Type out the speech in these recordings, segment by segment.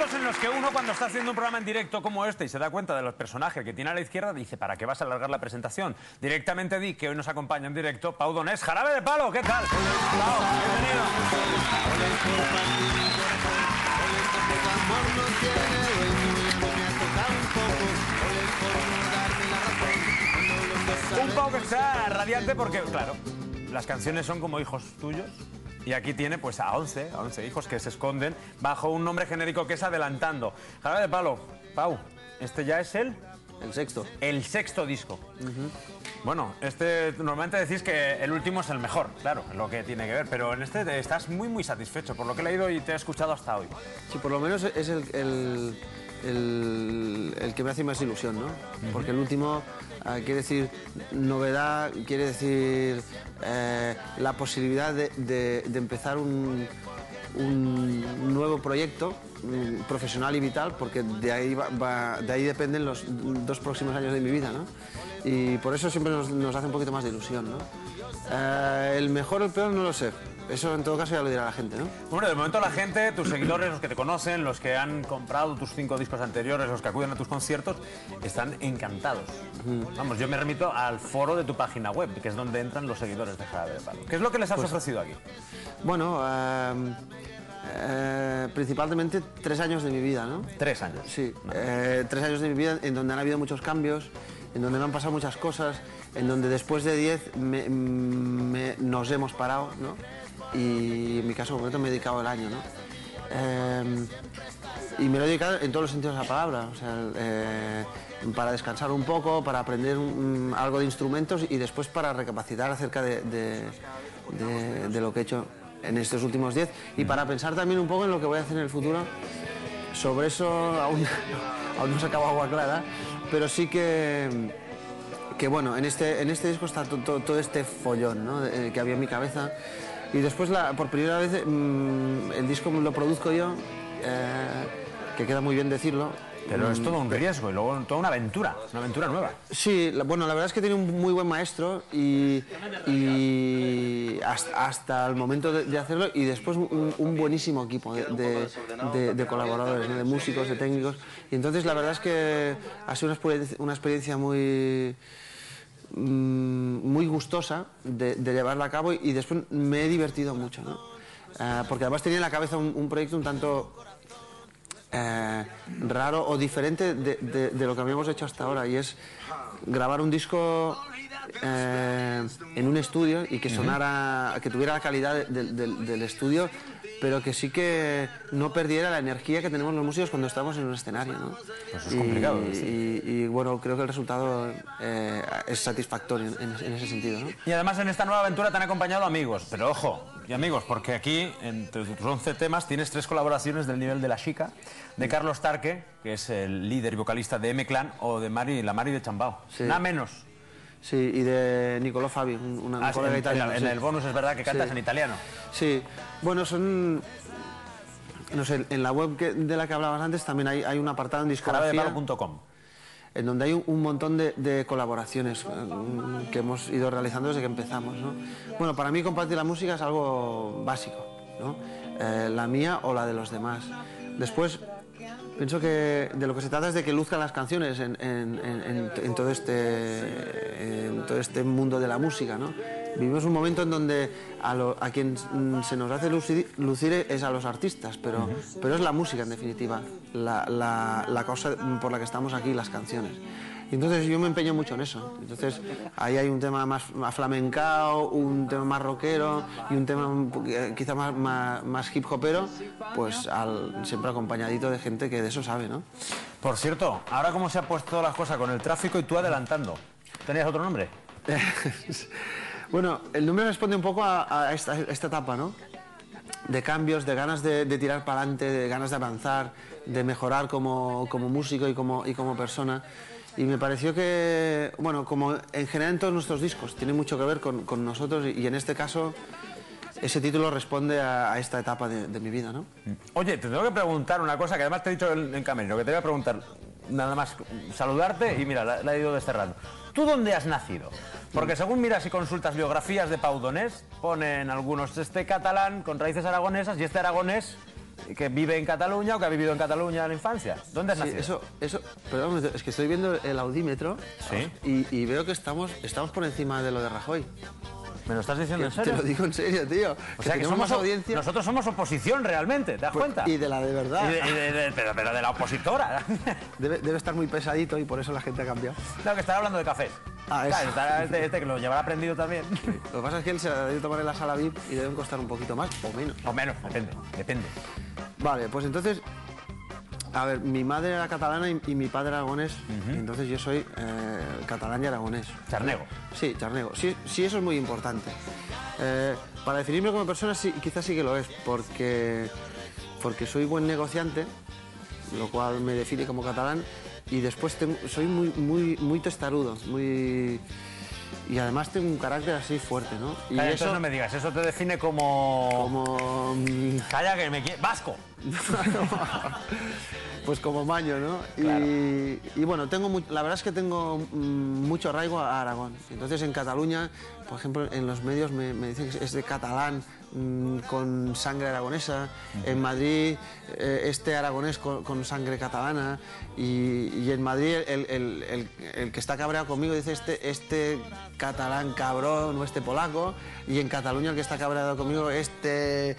momentos en los que uno, cuando está haciendo un programa en directo como este y se da cuenta de los personajes que tiene a la izquierda, dice, ¿para qué vas a alargar la presentación? Directamente di que hoy nos acompaña en directo Pau Donés, Jarabe de Palo, ¿qué tal? Pau, bienvenido. Un Pau que está radiante porque, claro, las canciones son como hijos tuyos. Y aquí tiene pues a 11 hijos que se esconden bajo un nombre genérico que es Adelantando. Jarabe de Palo, Pau, este ya es el sexto. El sexto disco. Bueno, normalmente decís que el último es el mejor, claro, lo que tiene que ver, pero en este estás muy satisfecho por lo que he leído y te he escuchado hasta hoy. Sí, por lo menos es el que me hace más ilusión, ¿no? Porque el último quiere decir novedad, quiere decir la posibilidad de empezar un nuevo proyecto profesional y vital, porque de ahí dependen los 2 próximos años de mi vida, ¿no? Y por eso siempre nos hace un poquito más de ilusión, ¿no? El mejor o el peor no lo sé. Eso en todo caso ya lo dirá la gente, ¿no? Bueno, de momento la gente, tus seguidores, los que te conocen, los que han comprado tus 5 discos anteriores, los que acuden a tus conciertos, están encantados. Vamos, yo me remito al foro de tu página web, que es donde entran los seguidores de Jarabe de Palo. ¿Qué es lo que les has ofrecido aquí? Bueno, principalmente 3 años de mi vida, ¿no? 3 años. Sí, 3 años de mi vida en donde han habido muchos cambios, en donde me han pasado muchas cosas, en donde después de 10 nos hemos parado, ¿no? Y en mi caso concreto me he dedicado el año, ¿no? Y me lo he dedicado en todos los sentidos de la palabra, o sea, para descansar un poco, para aprender algo de instrumentos y después para recapacitar acerca de lo que he hecho en estos últimos 10 y para pensar también un poco en lo que voy a hacer en el futuro. Sobre eso aún no se acaba agua clara, pero sí que bueno, en este disco está todo este follón, ¿no? Que había en mi cabeza. Y después, por primera vez, el disco lo produzco yo, que queda muy bien decirlo. Pero es todo un riesgo y luego toda una aventura nueva. Sí, bueno, la verdad es que tiene un muy buen maestro y hasta el momento de hacerlo, y después un buenísimo equipo de colaboradores, ¿no? De músicos, de técnicos. Y entonces la verdad es que ha sido una experiencia muy gustosa de llevarla a cabo y después me he divertido mucho, ¿no? Porque además tenía en la cabeza un proyecto un tanto raro o diferente de lo que habíamos hecho hasta ahora, y es grabar un disco en un estudio y que sonara, que tuviera la calidad del estudio, pero que sí que no perdiera la energía que tenemos los músicos cuando estamos en un escenario, ¿no? Pues es complicado. Y bueno, creo que el resultado es satisfactorio en ese sentido, ¿no? Y además en esta nueva aventura te han acompañado amigos, pero ojo, y amigos, porque aquí entre tus 11 temas tienes 3 colaboraciones del nivel de La Chica, de Carlos Tarque, que es el líder y vocalista de M-Clan, o de la Mari de Chambao, sí. Nada menos. Sí, y de Nicolò Fabi, una colega italiana. En el bonus es verdad que cantas en italiano. Sí, bueno, son... No sé, en la web de la que hablabas antes también hay un apartado en discografía, jarabedepalo.com, en donde hay un montón de colaboraciones que hemos ido realizando desde que empezamos, ¿no? Bueno, para mí compartir la música es algo básico, ¿no? La mía o la de los demás. Después, pienso que de lo que se trata es de que luzcan las canciones en todo este mundo de la música, ¿no? Vivimos un momento en donde a quien se nos hace lucir es a los artistas, pero es la música en definitiva, la cosa por la que estamos aquí, las canciones. Y entonces yo me empeño mucho en eso. Entonces ahí hay un tema más flamencao, un tema más rockero y un tema quizá más hip hopero, pues siempre acompañadito de gente que de eso sabe, ¿no? Por cierto, ahora cómo se ha puesto las cosas con el tráfico y tú adelantando. ¿Tenías otro nombre? Bueno, el nombre responde un poco a esta etapa, ¿no? De cambios, de ganas de tirar para adelante, de ganas de avanzar, de mejorar como músico y como persona. Y me pareció que, bueno, como en general en todos nuestros discos, tiene mucho que ver con nosotros y en este caso ese título responde a esta etapa de mi vida, ¿no? Oye, te tengo que preguntar una cosa que además te he dicho en camerino, que te voy a preguntar, nada más saludarte y mira, la he ido desterrando. ¿Tú dónde has nacido? Porque según miras y consultas biografías de Pau Donés, ponen algunos catalán con raíces aragonesas y este aragonés que vive en Cataluña o que ha vivido en Cataluña en la infancia. ¿Dónde has nacido? Perdón, es que estoy viendo el audímetro y veo que estamos por encima de lo de Rajoy. ¿Me lo estás diciendo en serio? Te lo digo en serio, tío. O sea que somos audiencia. Nosotros somos oposición realmente, ¿te das cuenta? Y de la de verdad. Pero de la opositora. Debe estar muy pesadito y por eso la gente ha cambiado. Claro, que estará hablando de cafés. Ah, eso. Claro, este que lo llevará aprendido también. Sí. Lo que pasa es que él se la debe tomar en la sala VIP y deben costar un poquito más o menos. O menos, depende. Vale, pues entonces... A ver, mi madre era catalana y mi padre aragonés, entonces yo soy catalán y aragonés. Charnego. Sí, charnego. Sí, eso es muy importante. Para definirme como persona quizás sí que lo es, porque soy buen negociante, lo cual me define como catalán, y después soy muy testarudo, y además tengo un carácter así fuerte, ¿no? Y Calla, eso entonces no me digas, eso te define como... Calla, que me quiere... ¡Vasco! Pues como maño, ¿no? Claro. Y bueno, la verdad es que tengo mucho arraigo a Aragón. Entonces en Cataluña, por ejemplo, en los medios me dicen que es de catalán con sangre aragonesa. En Madrid, aragonés con sangre catalana. Y en Madrid el que está cabreado conmigo dice este catalán cabrón o este polaco. Y en Cataluña el que está cabreado conmigo este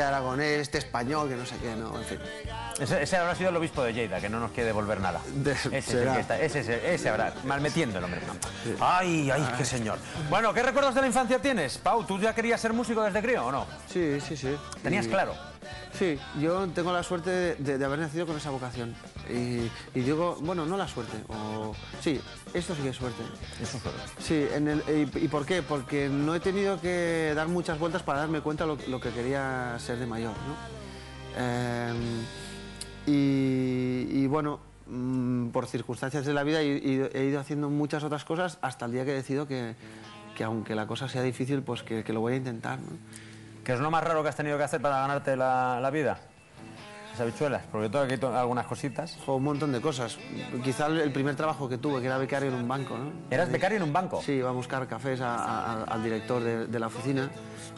aragonés, este español, que no sé qué, ¿no? En fin. Ese habrá sido el obispo de Lleida, que no nos quiere devolver nada. Ese habrá, malmetiendo el hombre. Sí. Ay, qué señor. Bueno, ¿qué recuerdos de la infancia tienes? Pau, ¿tú ya querías ser músico desde crío o no? Sí. ¿Tenías claro? Sí, yo tengo la suerte de haber nacido con esa vocación. Y digo, bueno, no la suerte, sí, esto sí que es suerte. Eso es suerte. Sí, ¿y por qué? Porque no he tenido que dar muchas vueltas para darme cuenta lo que quería ser de mayor, ¿no? Y bueno, por circunstancias de la vida he ido haciendo muchas otras cosas hasta el día que decido que aunque la cosa sea difícil, pues que lo voy a intentar, ¿no? ¿Qué es lo más raro que has tenido que hacer para ganarte la vida? Las habichuelas, porque tengo aquí algunas cositas. Un montón de cosas. Quizá el primer trabajo que tuve, que era becario en un banco, ¿no? ¿Eras becario en un banco? Sí, iba a buscar cafés al director de la oficina.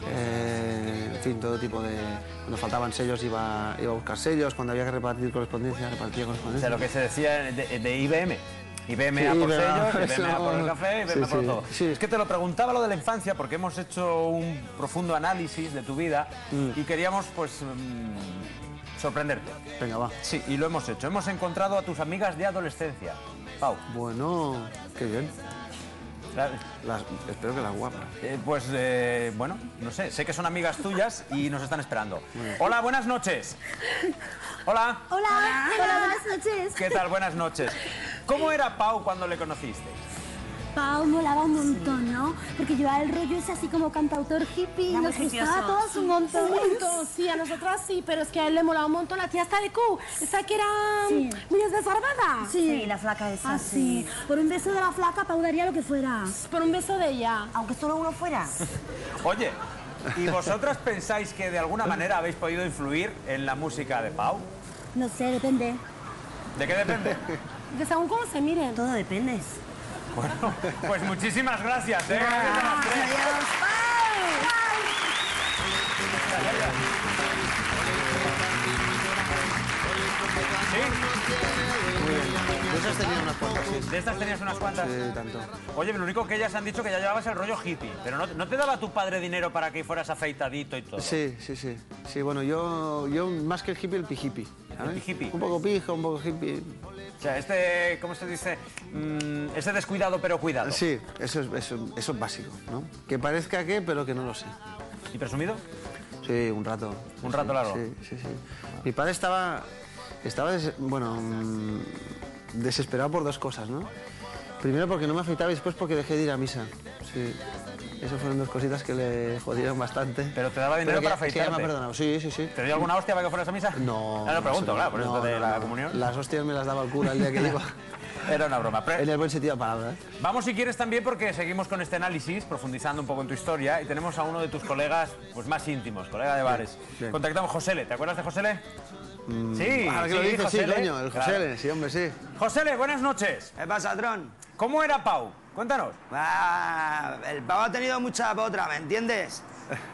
En fin, todo tipo de... Cuando faltaban sellos iba a buscar sellos, cuando había que repartir correspondencia, repartía correspondencia. O sea, lo que se decía de IBM. IBM a por sellos, IBM a por el café, IBM a por todo. Sí. Es que te lo preguntaba lo de la infancia porque hemos hecho un profundo análisis de tu vida y queríamos, pues, sorprenderte. Venga, va. Sí, y lo hemos hecho. Hemos encontrado a tus amigas de adolescencia. Pau. Bueno, qué bien. Espero que las guapas. Bueno, no sé que son amigas tuyas y nos están esperando. Hola, buenas noches. Hola. Hola, buenas noches. ¿Qué tal? Buenas noches. ¿Cómo era Pau cuando le conociste? Pau molaba un montón, ¿no? Porque llevaba el rollo ese así como cantautor hippie, nos gustaba a todos un montón. Sí, a nosotras sí, pero es que a él le molaba un montón la tía esta de Q, esa que era muy desarmada. Sí, la flaca esa, sí. Por un beso de la flaca, Pau daría lo que fuera. Por un beso de ella. Aunque solo uno fuera. Oye, ¿y vosotras pensáis que de alguna manera habéis podido influir en la música de Pau? No sé, depende. ¿De qué depende? De según cómo se miren. Todo depende. Bueno, pues muchísimas gracias, ¿eh? Adiós, Pau. Muy bien. De esas tenía unas cuantas, sí. ¿De estas tenías unas cuantas? Sí, tanto. Oye, lo único que ellas han dicho que ya llevabas el rollo hippie, pero ¿no te daba tu padre dinero para que fueras afeitadito y todo? Sí. Sí, bueno, yo más que el hippie, el pijipi. ¿Sabes? El pijipi. Un poco pija, un poco hippie. O sea, ¿cómo se dice? Ese descuidado pero cuidado. Sí, eso es básico, ¿no? Que parezca que, pero que no lo sé. ¿Y presumido? Sí, un rato. ¿Un rato largo? Sí. Mi padre estaba desesperado por dos cosas, ¿no? Primero porque no me afeitaba y después porque dejé de ir a misa. Sí. Esas fueron dos cositas que le jodieron bastante. ¿Pero te daba dinero para afeitarte? Que ya me ha perdonado. Sí. ¿Te dio alguna hostia para que fueras a misa? No. No, pregunto, claro, por esto de la comunión. Las hostias me las daba el cura el día que iba. Era una broma. En el buen sentido de la palabra, ¿eh? Vamos, si quieres, también, porque seguimos con este análisis, profundizando un poco en tu historia, y tenemos a uno de tus colegas pues más íntimos, colega de bares. Bien. Contactamos a Josele. ¿Te acuerdas de Josele? Sí, ahora que lo dices, Josele. Sí, coño, el Josele, claro. Sí, hombre, sí. Josele, buenas noches. ¿Qué pasa, Tron? ¿Cómo era Pau? Cuéntanos. El Pau ha tenido mucha potra, ¿me entiendes?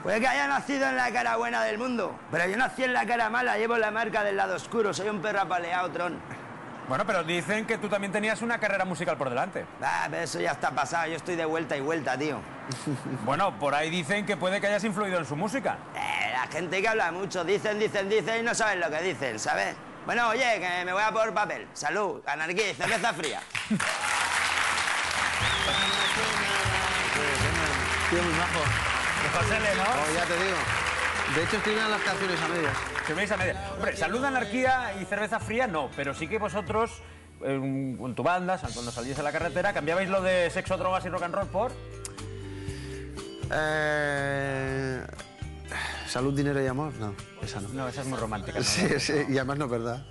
Puede que haya nacido en la cara buena del mundo, pero yo nací en la cara mala, llevo la marca del lado oscuro, soy un perro apaleado, Tron. Bueno, pero dicen que tú también tenías una carrera musical por delante. Ah, pero eso ya está pasado, yo estoy de vuelta y vuelta, tío. Bueno, por ahí dicen que puede que hayas influido en su música. La gente que habla mucho, dicen y no saben lo que dicen, ¿sabes? Bueno, oye, que me voy a por papel. Salud, anarquía y cerveza fría. Tío, muy majo. José Le, ¿no? Oh, ya te digo. De hecho, escribían las canciones a medias. Que veis a media. Hombre, Salud, Anarquía y Cerveza Fría no, pero sí que vosotros, con tu banda, cuando salíais a la carretera, cambiabais lo de sexo, drogas y rock and roll por... Salud, dinero y amor. No, esa no. No, esa es muy romántica. ¿No? Sí, sí, y además no es verdad.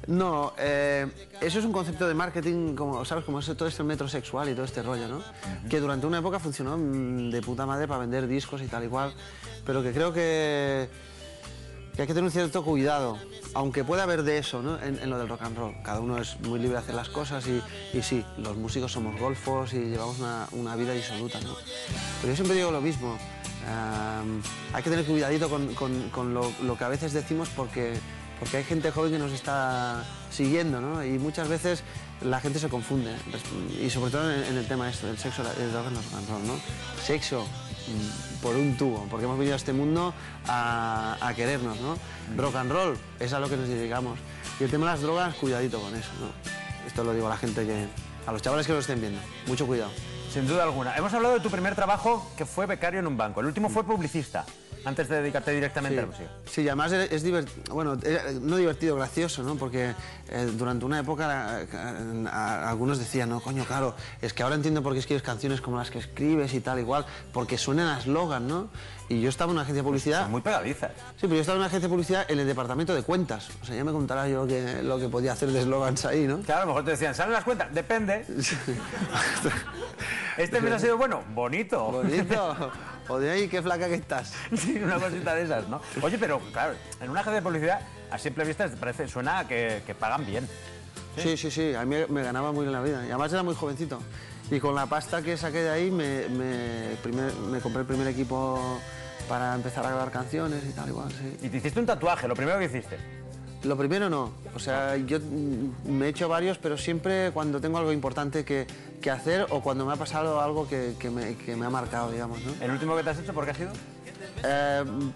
No, eso es un concepto de marketing, como, ¿sabes? Como todo este metrosexual y todo este rollo, ¿no? Que durante una época funcionó de puta madre para vender discos y tal y cual, pero que creo que hay que tener un cierto cuidado, aunque pueda haber de eso, ¿no? En lo del rock and roll. Cada uno es muy libre de hacer las cosas y sí, los músicos somos golfos y llevamos una vida disoluta, ¿no? Pero yo siempre digo lo mismo, hay que tener cuidadito con lo que a veces decimos porque hay gente joven que nos está siguiendo, ¿no? Y muchas veces la gente se confunde, y sobre todo en el tema del sexo, el rock and roll, ¿no? Sexo por un tubo, porque hemos venido a este mundo a querernos, ¿no? Rock and roll es a lo que nos dedicamos. Y el tema de las drogas, cuidadito con eso, ¿no? Esto lo digo a la gente a los chavales que lo estén viendo, mucho cuidado. Sin duda alguna. Hemos hablado de tu primer trabajo, que fue becario en un banco. El último fue publicista, antes de dedicarte directamente a la música. Sí, y además es divertido, bueno, no divertido, gracioso, ¿no? Porque durante una época algunos decían, no, coño, claro, es que ahora entiendo por qué escribes canciones como las que escribes y tal, igual, porque suenan a eslogan, ¿no? Y yo estaba en una agencia de publicidad... Son muy pegadizas. Sí, pero yo estaba en una agencia de publicidad en el departamento de cuentas. O sea, ya me contará yo lo que podía hacer de eslogans ahí, ¿no? Claro, a lo mejor te decían, ¿salen las cuentas? Depende. Este mes ha sido bueno, bonito. Bonito. O de ahí, qué flaca que estás. Sí, una cosita de esas, ¿no? Oye, pero claro, en una agencia de publicidad, a simple vista, suena que pagan bien. Sí, a mí me ganaba muy bien la vida. Y además era muy jovencito. Y con la pasta que saqué de ahí me compré el primer equipo para empezar a grabar canciones y tal, igual, sí. Y te hiciste un tatuaje, lo primero que hiciste. Lo primero no, o sea, yo me he hecho varios, pero siempre cuando tengo algo importante que hacer o cuando me ha pasado algo que me ha marcado, digamos, ¿no? ¿El último que te has hecho por qué ha sido?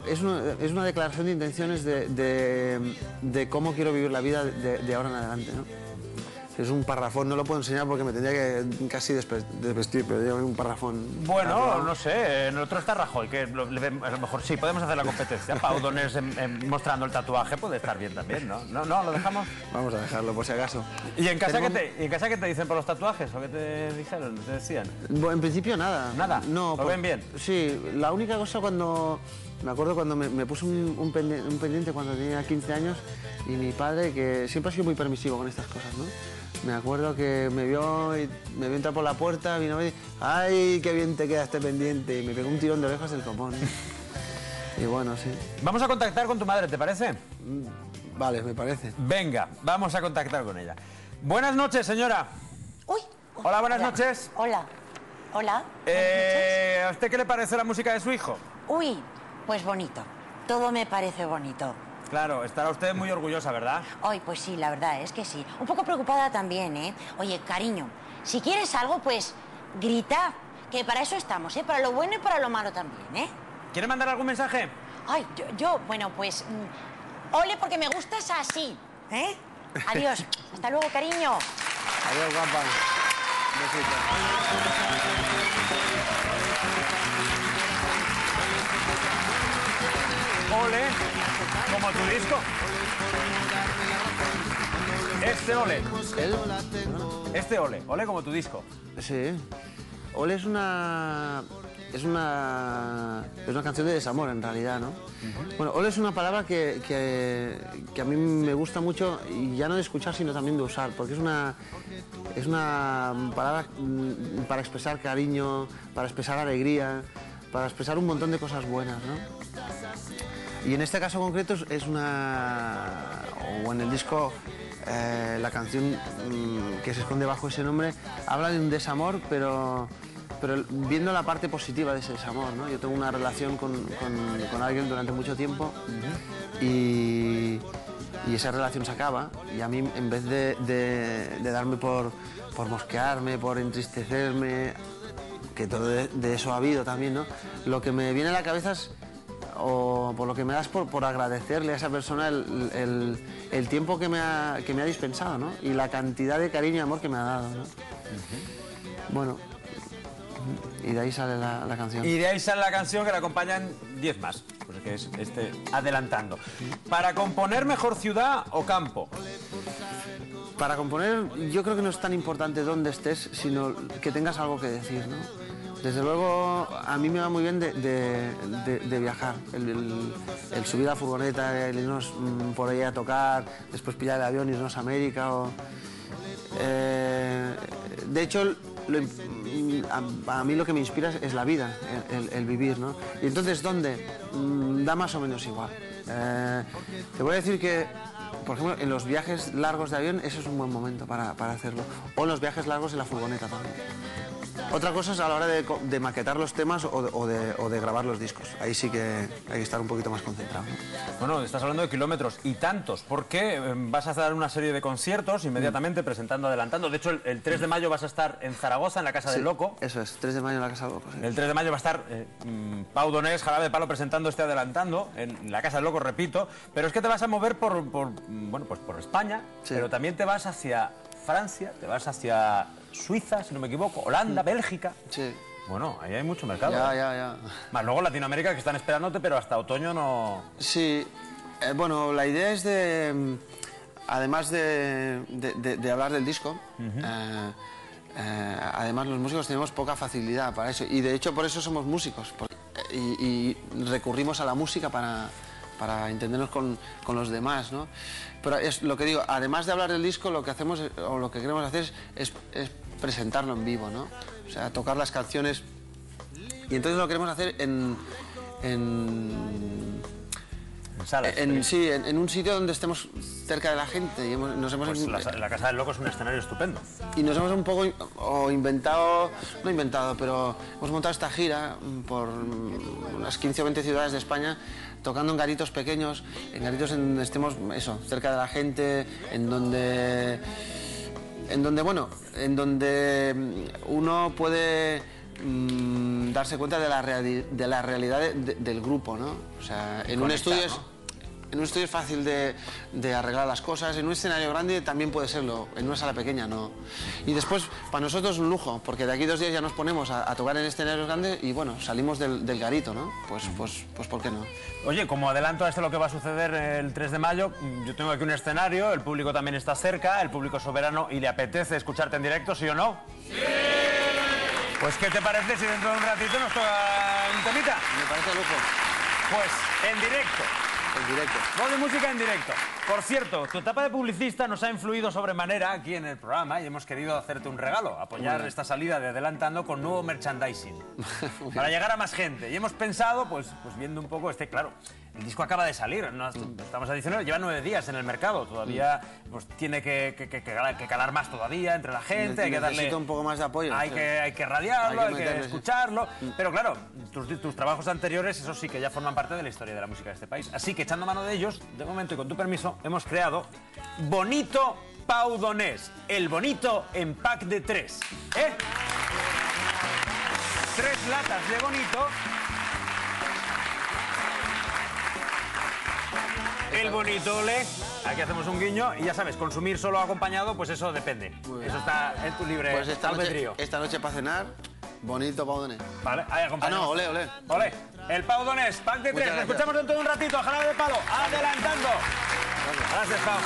Es una declaración de intenciones de cómo quiero vivir la vida de ahora en adelante, ¿no? Es un parrafón, no lo puedo enseñar porque me tendría que casi desvestir, pero digo, un parrafón. Bueno, no sé, en el otro está Rajoy, que a lo mejor sí, podemos hacer la competencia. Pau Donés mostrando el tatuaje puede estar bien también, ¿no? ¿No? ¿Lo dejamos? Vamos a dejarlo, por si acaso. ¿Y en casa, qué te dicen por los tatuajes? ¿O qué te dijeron? ¿Te decían? Bueno, en principio nada. ¿Nada? No. ¿Lo ven bien? Sí, la única cosa cuando... Me acuerdo cuando me puse un pendiente cuando tenía 15 años y mi padre, que siempre ha sido muy permisivo con estas cosas, ¿no? Me acuerdo que me vio entrar por la puerta, vino y ¡ay, qué bien te queda este pendiente! Y me pegó un tirón de orejas del copón. Y bueno, sí. Vamos a contactar con tu madre, ¿te parece? Vale, me parece. Venga, vamos a contactar con ella. Buenas noches, señora. Uy. Hola, buenas noches. Hola. Hola. ¿A usted qué le parece la música de su hijo? Uy, pues bonito. Todo me parece bonito. Claro, estará usted muy orgullosa, ¿verdad? Ay, pues sí, la verdad es que sí. Un poco preocupada también, ¿eh? Oye, cariño, si quieres algo, pues grita, que para eso estamos, ¿eh? Para lo bueno y para lo malo también, ¿eh? ¿Quiere mandar algún mensaje? Ay, bueno, pues... ole, porque me gustas así, ¿eh? Adiós. Hasta luego, cariño. Adiós, guapa. Besito. Ole, como tu disco. Este ole. Este ole, ole como tu disco. Sí. Ole es una canción de desamor, en realidad, ¿no? Bueno, ole es una palabra que a mí me gusta mucho, y ya no de escuchar, sino también de usar, porque es una palabra para expresar cariño, para expresar alegría, para expresar un montón de cosas buenas, ¿no? Y en este caso concreto es o en el disco, la canción que se esconde bajo ese nombre habla de un desamor, pero pero viendo la parte positiva de ese desamor, ¿no? Yo tengo una relación con alguien durante mucho tiempo y esa relación se acaba y a mí en vez de darme por mosquearme, por entristecerme, que todo de eso ha habido también, ¿no? Lo que me viene a la cabeza es, o por lo que me das por agradecerle a esa persona el tiempo que me ha dispensado, ¿no? Y la cantidad de cariño y amor que me ha dado, ¿no? Bueno, y de ahí sale la canción. Y de ahí sale la canción que la acompañan 10 más, pues que es Adelantando. ¿Para componer mejor ciudad o campo? Para componer yo creo que no es tan importante dónde estés, sino que tengas algo que decir, ¿no? Desde luego a mí me va muy bien de viajar, el subir a la furgoneta, el irnos por ahí a tocar, después pillar el avión, irnos a América. De hecho, a mí lo que me inspira es la vida, el vivir, ¿no? Y entonces, ¿dónde? Da más o menos igual. Te voy a decir que, por ejemplo, en los viajes largos de avión, eso es un buen momento para hacerlo. O en los viajes largos en la furgoneta también. Otra cosa es a la hora de maquetar los temas o de grabar los discos. Ahí sí que hay que estar un poquito más concentrado, ¿no? Bueno, estás hablando de kilómetros y tantos, porque vas a dar una serie de conciertos inmediatamente presentando Adelantando. De hecho, el 3 de mayo vas a estar en Zaragoza, en la Casa del Loco. Eso es, 3 de mayo en la Casa del Loco. Sí. El 3 de mayo va a estar Pau Donés, Jarabe de Palo, presentando Adelantando, en la Casa del Loco, repito. Pero es que te vas a mover por España, sí. Pero también te vas hacia Francia, te vas hacia Suiza, si no me equivoco, Holanda, Bélgica. Sí. Bueno, ahí hay mucho mercado. Ya. Más luego Latinoamérica, que están esperándote, pero hasta otoño no... Sí, bueno, la idea es además de hablar del disco, además los músicos tenemos poca facilidad para eso. Y de hecho por eso somos músicos. Y recurrimos a la música para entendernos con los demás, ¿no? Pero es lo que digo, además de hablar del disco, lo que hacemos o lo que queremos hacer es presentarlo en vivo, ¿no? O sea, tocar las canciones. Y entonces lo queremos hacer en salas. Sí, en un sitio donde estemos cerca de la gente. Y la Casa del Loco es un escenario estupendo. Y nos hemos un poco pero hemos montado esta gira por unas 15 o 20 ciudades de España, tocando en garitos pequeños, en garitos en donde estemos cerca de la gente, en donde uno puede darse cuenta de la realidad del grupo, ¿no? O sea, en un estudio es fácil de arreglar las cosas, en un escenario grande también puede serlo, en una sala pequeña no. Y después, para nosotros es un lujo, porque de aquí 2 días ya nos ponemos a tocar en escenarios grandes y bueno, salimos del garito, ¿no? Pues ¿por qué no? Oye, como adelanto a esto lo que va a suceder el 3 de mayo, yo tengo aquí un escenario, el público también está cerca, el público es soberano y le apetece escucharte en directo, ¿sí o no? ¡Sí! Pues, ¿qué te parece si dentro de un ratito nos toca un temita? Me parece lujo. Pues, en directo. En directo. Voz de música en directo. Por cierto, tu etapa de publicista nos ha influido sobremanera aquí en el programa y hemos querido hacerte un regalo, apoyar esta salida de Adelantando con nuevo merchandising. Para llegar a más gente. Y hemos pensado, pues viendo un poco claro, el disco acaba de salir, ¿no? Estamos a 19, lleva 9 días en el mercado, todavía pues tiene que calar más todavía entre la gente, hay que darle... Necesita un poco más de apoyo. Hay que radiarlo, hay que escucharlo, pero claro, tus trabajos anteriores, eso sí que ya forman parte de la historia de la música de este país. Así que echando mano de ellos, de momento y con tu permiso, hemos creado Bonito Pau Donés, el bonito en pack de 3. 3 latas de bonito. El bonito ole, aquí hacemos un guiño y ya sabes, consumir solo acompañado, pues eso depende. Eso está en tu libre albedrío. Esta noche para cenar, bonito Pau Donés. Vale, ahí acompañamos. Ah, no, ole. Ole, el Pau Donés, pack de 3. Lo escuchamos dentro de un ratito, Jarabe de Palo, Adelantando. Gracias, Pau.